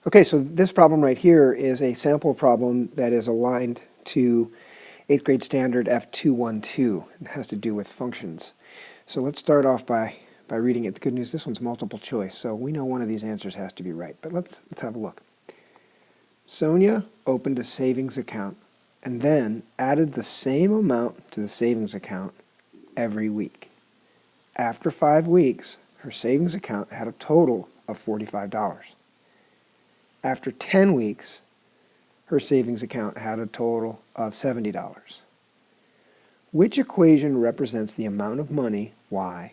Okay, so this problem right here is a sample problem that is aligned to 8th grade standard F2.1.2. It has to do with functions. So let's start off by reading it. The good news, this one's multiple choice, so we know one of these answers has to be right. But let's have a look. Sonia opened a savings account and then added the same amount to the savings account every week. After 5 weeks, her savings account had a total of $45. After 10 weeks, her savings account had a total of $70. Which equation represents the amount of money, Y,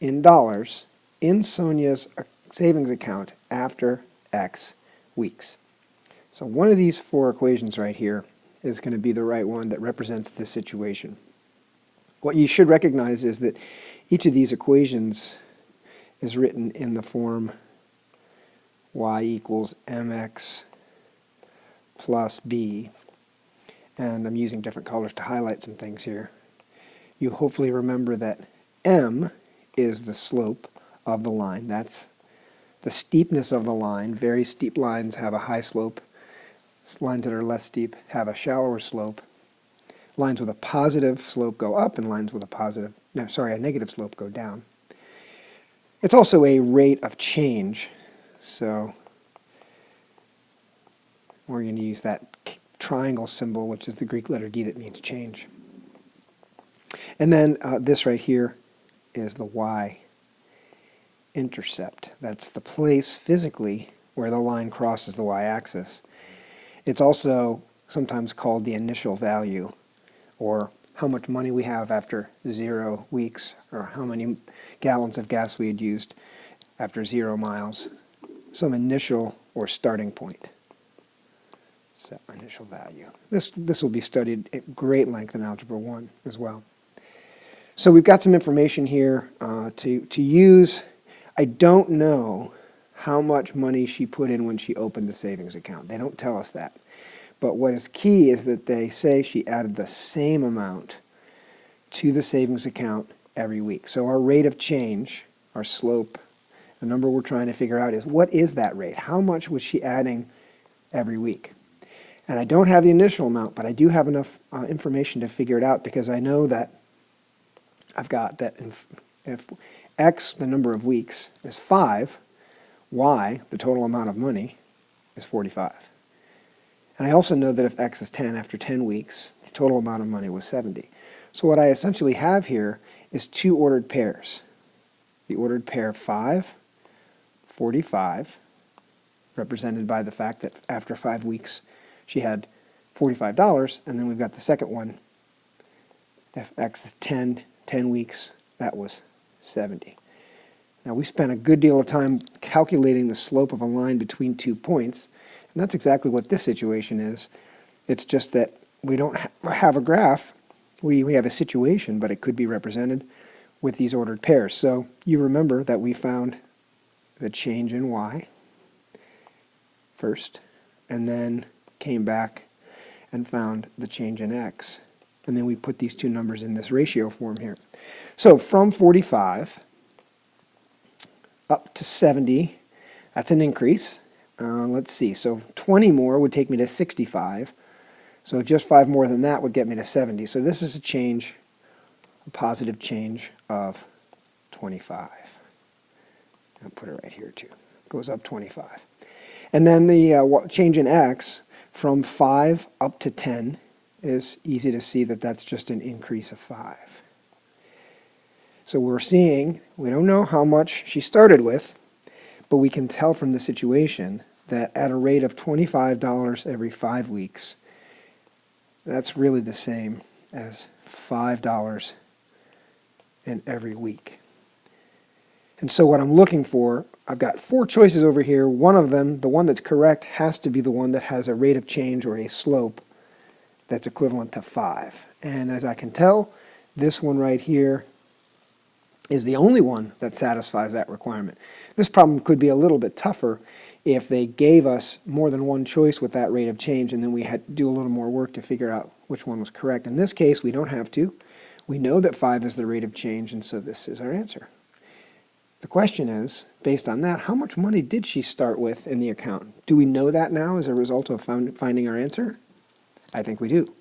in dollars in Sonia's savings account after X weeks? So one of these 4 equations right here is going to be the right one that represents this situation. What you should recognize is that each of these equations is written in the form y equals mx plus b, and I'm using different colors to highlight some things here. You hopefully remember that m is the slope of the line. That's the steepness of the line. Very steep lines have a high slope. Lines that are less steep have a shallower slope. Lines with a positive slope go up, and lines with a negative slope go down. It's also a rate of change, so we're going to use that triangle symbol, which is the Greek letter D that means change. And then this right here is the y-intercept. That's the place physically where the line crosses the y-axis. It's also sometimes called the initial value, or how much money we have after 0 weeks, or how many gallons of gas we had used after 0 miles. Some initial or starting point. So initial value. This will be studied at great length in Algebra 1 as well. So we've got some information here to use. I don't know how much money she put in when she opened the savings account. They don't tell us that. But what is key is that they say she added the same amount to the savings account every week. So our rate of change, our slope, the number we're trying to figure out is, what is that rate? How much was she adding every week? And I don't have the initial amount, but I do have enough information to figure it out, because I know that I've got that if x, the number of weeks, is 5, y, the total amount of money, is 45. And I also know that if x is 10, after 10 weeks, the total amount of money was 70. So what I essentially have here is 2 ordered pairs. The ordered pair 5, 45, represented by the fact that after 5 weeks she had $45, and then we've got the second one. If x is 10 weeks, that was 70. Now we spent a good deal of time calculating the slope of a line between 2 points, and that's exactly what this situation is. It's just that we don't have a graph. We have a situation, but it could be represented with these ordered pairs. So you remember that we found the change in y first, and then came back and found the change in x. And then we put these 2 numbers in this ratio form here. So from 45 up to 70, that's an increase. Let's see, so 20 more would take me to 65. So just 5 more than that would get me to 70. So this is a change, a positive change of 25. I'll put it right here too. Goes up 25. And then the change in x from 5 up to 10 is easy to see that that's just an increase of 5. So we're seeing, we don't know how much she started with, but we can tell from the situation that at a rate of $25 every 5 weeks, that's really the same as $5 in every week. And so what I'm looking for, I've got 4 choices over here. One of them, the one that's correct, has to be the one that has a rate of change or a slope that's equivalent to 5. And as I can tell, this one right here is the only one that satisfies that requirement. This problem could be a little bit tougher if they gave us more than one choice with that rate of change, and then we had to do a little more work to figure out which one was correct. In this case, we don't have to. We know that 5 is the rate of change, and so this is our answer. The question is, based on that, how much money did she start with in the account? Do we know that now as a result of finding our answer? I think we do.